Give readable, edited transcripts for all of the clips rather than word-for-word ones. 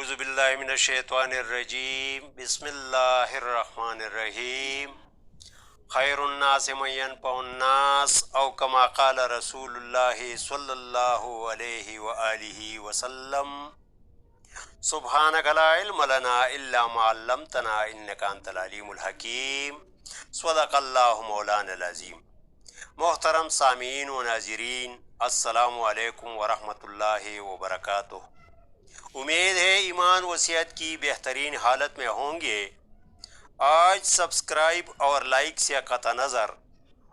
اعوذ باللہ من الشیطان الرجیم بسم اللہ الرحمن الرحیم خیر الناس من ينفع الناس او کما قال رسول اللہ صلی اللہ علیہ وآلہ وسلم سبحانک لا علم لنا الا ما علمتنا انک انت العلیم الحکیم صدق اللہ مولانا العظیم۔ محترم سامعین و ناظرین، السلام علیکم ورحمۃ اللہ وبرکاتہ۔ امید ہے ایمان و صحت کی بہترین حالت میں ہوں گے۔ آج سبسکرائب اور لائک سے قطع نظر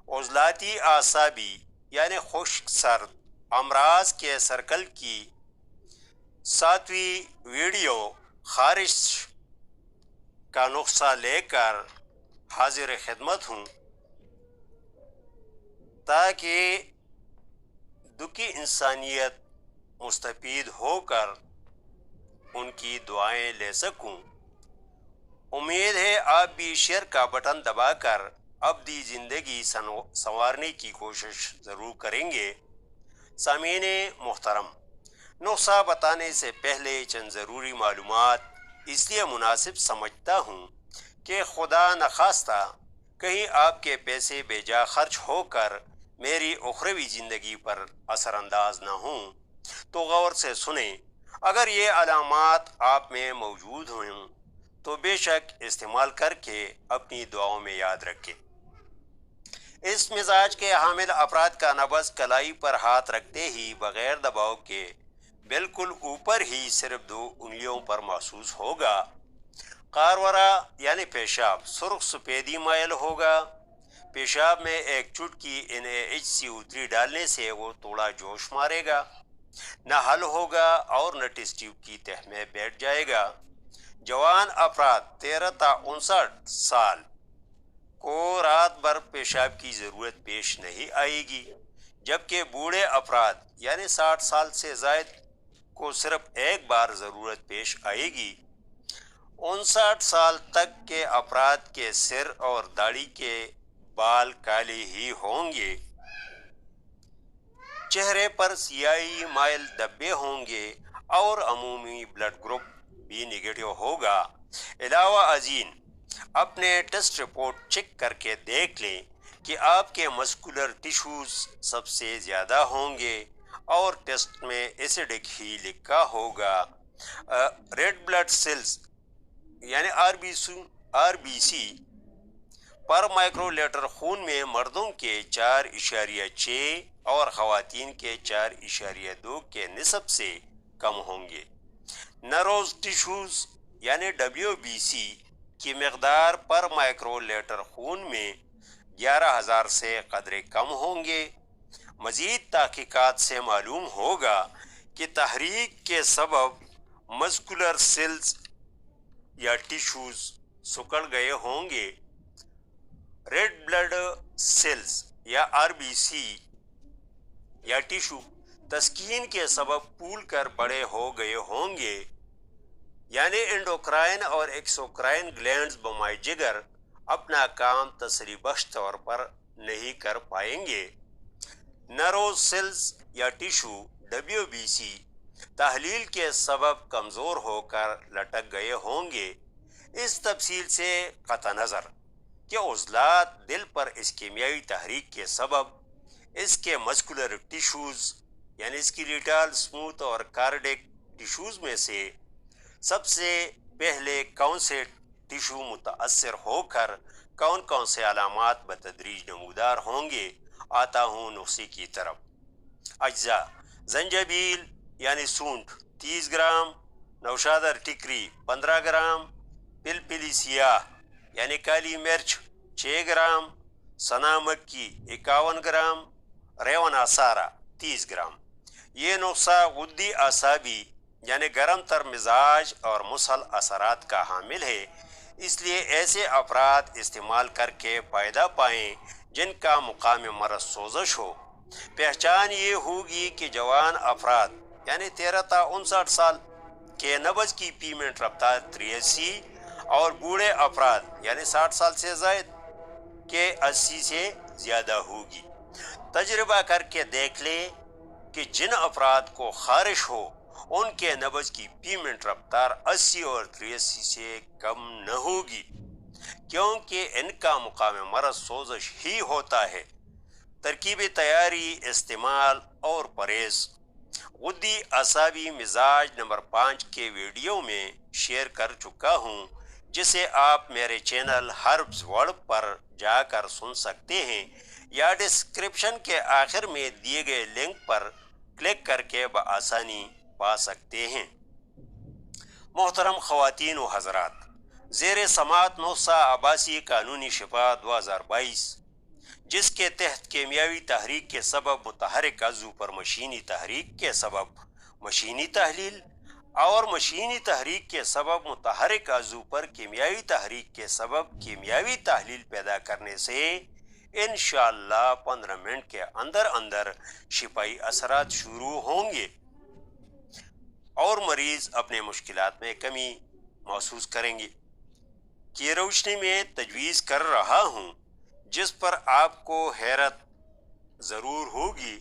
عضلاتی اعصابی یعنی خشک سرد امراض کے سرکل کی 7ویں ویڈیو خارش کا نسخہ لے کر حاضر خدمت ہوں، تاکہ دکھی انسانیت مستفید ہو کر ان کی دعائیں لے سکوں۔ امید ہے آپ بھی شیئر کا بٹن دبا کر ابدی زندگی سنوارنے کی کوشش ضرور کریں گے۔ سامعین محترم، نسخہ بتانے سے پہلے چند ضروری معلومات اس لیے مناسب سمجھتا ہوں کہ خدا نخواستہ کہیں آپ کے پیسے بے جا خرچ ہو کر میری اخروی زندگی پر اثر انداز نہ ہوں، تو غور سے سنیں۔ اگر یہ علامات آپ میں موجود ہوں تو بے شک استعمال کر کے اپنی دعاؤں میں یاد رکھیں۔ اس مزاج کے حامل افراد کا نبض کلائی پر ہاتھ رکھتے ہی بغیر دباؤ کے بالکل اوپر ہی صرف 2 انگلیوں پر محسوس ہوگا۔ قارورہ یعنی پیشاب سرخ سفیدی مائل ہوگا۔ پیشاب میں ایک چٹکی NaHCO3 ڈالنے سے وہ تھوڑا جوش مارے گا، نہ حل ہوگا اور نہ ٹیسٹ ٹیوب کی تہ میں بیٹھ جائے گا۔ جوان افراد 13 تا 59 سال کو رات بھر پیشاب کی ضرورت پیش نہیں آئے گی، جبکہ بوڑھے افراد یعنی 60 سال سے زائد کو صرف ایک بار ضرورت پیش آئے گی۔ 59 سال تک کے افراد کے سر اور داڑھی کے بال کالے ہی ہوں گے، چہرے پر سیاہی مائل دھبے ہوں گے اور عمومی بلڈ گروپ بھی نگیٹو ہوگا۔ علاوہ ازیں اپنے ٹیسٹ رپورٹ چیک کر کے دیکھ لیں کہ آپ کے مسکولر ٹیشوز سب سے زیادہ ہوں گے اور ٹیسٹ میں ایسیڈک ہی لکھا ہوگا۔ ریڈ بلڈ سیلز یعنی RBC پر مائکرو لیٹر خون میں مردوں کے 4.6 اور خواتین کے 4.2 کے نسب سے کم ہوں گے۔ نروز ٹیشوز یعنی WBC کی مقدار پر مائکرو لیٹر خون میں 11,000 سے قدرے کم ہوں گے۔ مزید تحقیقات سے معلوم ہوگا کہ تحریک کے سبب مسکولر سیلز یا ٹیشوز سکڑ گئے ہوں گے۔ ریڈ بلڈ سیلز یا RBC یا ٹیشو تسکین کے سبب پھول کر بڑے ہو گئے ہوں گے، یعنی انڈوکرائن اور ایکسوکرائن گلینڈز بمائے جگر اپنا کام تسلی بخش طور پر نہیں کر پائیں گے۔ نروز سیلز یا ٹیشو WBC تحلیل کے سبب کمزور ہو کر لٹک گئے ہوں گے۔ اس تفصیل سے قطع نظر کہ عضلات دل پر اس کیمیائی تحریک کے سبب اس کے مسکولر ٹیشوز یعنی اسکیلیٹل اسموتھ اور کارڈیک ٹیشوز میں سے سب سے پہلے کون سے ٹیشو متاثر ہو کر کون سے علامات بتدریج نمودار ہوں گے۔ آتا ہوں نسخے کی طرف۔ اجزاء: زنجبیل یعنی سونٹ 30 گرام، نوشادر ٹکری 15 گرام، پلپلی سیاہ یعنی کالی مرچ 6 گرام، سنا مکی 51 گرام، ریونا سارا 30 گرام۔ یہ نسخہ غدی اعصابی یعنی گرم تر مزاج اور مسل اثرات کا حامل ہے، اس لیے ایسے افراد استعمال کر کے فائدہ پائیں جن کا مقام مرض سوزش ہو۔ پہچان یہ ہوگی کہ جوان افراد یعنی 13 تا 59 سال کے نبض کی پیمنٹ رفتار 83 اور بوڑھے افراد یعنی 60 سال سے زائد کے 80 سے زیادہ ہوگی۔ تجربہ کر کے دیکھ لیں کہ جن افراد کو خارش ہو ان کے نبض کی فی منٹ رفتار 80 اور 83 سے کم نہ ہوگی، کیونکہ ان کا مقام مرض سوزش ہی ہوتا ہے۔ ترکیب تیاری، استعمال اور پرہیز۔ غدی اعصابی مزاج نمبر 5 کے ویڈیو میں شیئر کر چکا ہوں، جسے آپ میرے چینل ہربز ورلڈ پر جا کر سن سکتے ہیں یا ڈسکرپشن کے آخر میں دیے گئے لنک پر کلک کر کے بآسانی پا سکتے ہیں۔ محترم خواتین و حضرات، زیر سماعت نسخہ آباسی قانونی شفا 2022، جس کے تحت کیمیاوی تحریک کے سبب متحرک عضو پر مشینی تحریک کے سبب مشینی تحلیل اور مشینی تحریک کے سبب متحرک عضو پر کیمیاوی تحریک کے سبب کیمیاوی تحلیل پیدا کرنے سے انشاءاللہ 15 منٹ کے اندر اندر شفائی اثرات شروع ہوں گے اور مریض اپنے مشکلات میں کمی محسوس کریں گے۔ کی روشنی میں تجویز کر رہا ہوں، جس پر آپ کو حیرت ضرور ہوگی،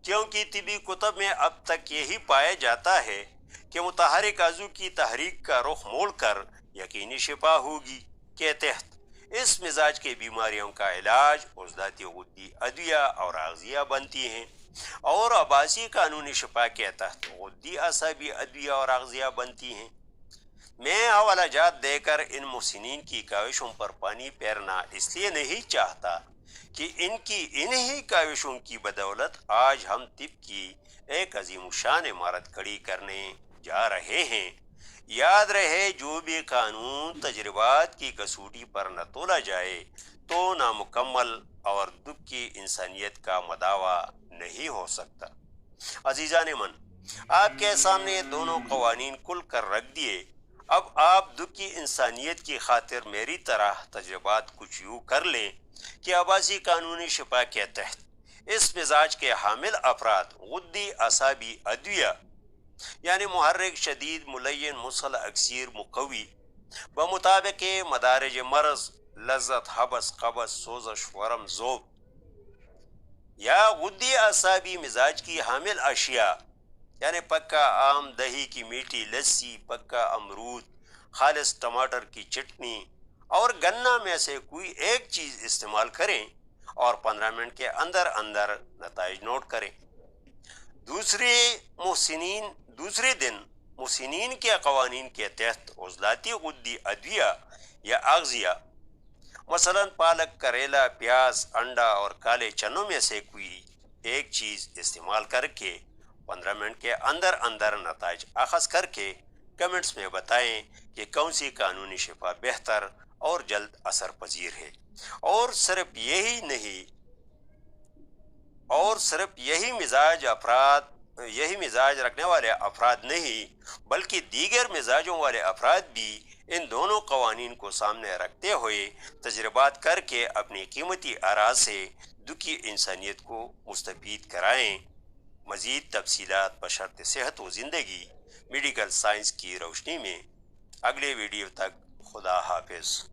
کیونکہ طبی کتب میں اب تک یہی پایا جاتا ہے کہ متحرک عضو کی تحریک کا رخ موڑ کر یقینی شفا ہوگی کے تحت اس مزاج کی بیماریوں کا علاج عضلاتی غدی ادویہ اور اغذیہ بنتی ہیں، اور آباسی قانونی شفا کے تحت غدی اعصابی ادویہ اور اغذیہ بنتی ہیں۔ میں حوالہ جات دے کر ان محسنین کی کاوشوں پر پانی پھیرنا اس لیے نہیں چاہتا کہ ان کی انہی کاوشوں کی بدولت آج ہم طب کی ایک عظیم شان عمارت کھڑی کرنے جا رہے ہیں۔ یاد رہے، جو بھی قانون تجربات کی کسوٹی پر نہ تولا جائے تو نامکمل اور دکھ کی انسانیت کا مداوع نہیں ہو سکتا۔ عزیزان من، آپ کے سامنے دونوں قوانین کھل کر رکھ دیے۔ اب آپ دکھ کی انسانیت کی خاطر میری طرح تجربات کچھ یوں کر لیں کہ آباسی قانونی شفا کے تحت اس مزاج کے حامل افراد غدی اعصابی ادویہ یعنی محرک، شدید، ملین، مسل، اکسیر، مقوی بمطابق مدارج مرض، لذت، حبس، قبض، سوزش، ورم، ذوب، یا غدی اعصابی مزاج کی حامل اشیاء یعنی پکا آم، دہی کی میٹھی لسی، پکا امرود، خالص ٹماٹر کی چٹنی اور گنا میں سے کوئی ایک چیز استعمال کریں اور 15 منٹ کے اندر اندر نتائج نوٹ کریں۔ دوسرے دن محسنین کے قوانین کے تحت عضلاتی غدی ادویہ یا اغذیہ مثلا پالک، کریلا، پیاز، انڈا اور کالے چنوں میں سے کوئی ایک چیز استعمال کر کے 15 منٹ کے اندر اندر نتائج اخذ کر کے کمنٹس میں بتائیں کہ کون سی قانونی شفا بہتر اور جلد اثر پذیر ہے۔ اور صرف یہی مزاج رکھنے والے افراد نہیں بلکہ دیگر مزاجوں والے افراد بھی ان دونوں قوانین کو سامنے رکھتے ہوئے تجربات کر کے اپنی قیمتی آراء سے دکھی انسانیت کو مستفید کرائیں۔ مزید تفصیلات بشرط صحت و زندگی میڈیکل سائنس کی روشنی میں۔ اگلے ویڈیو تک خدا حافظ۔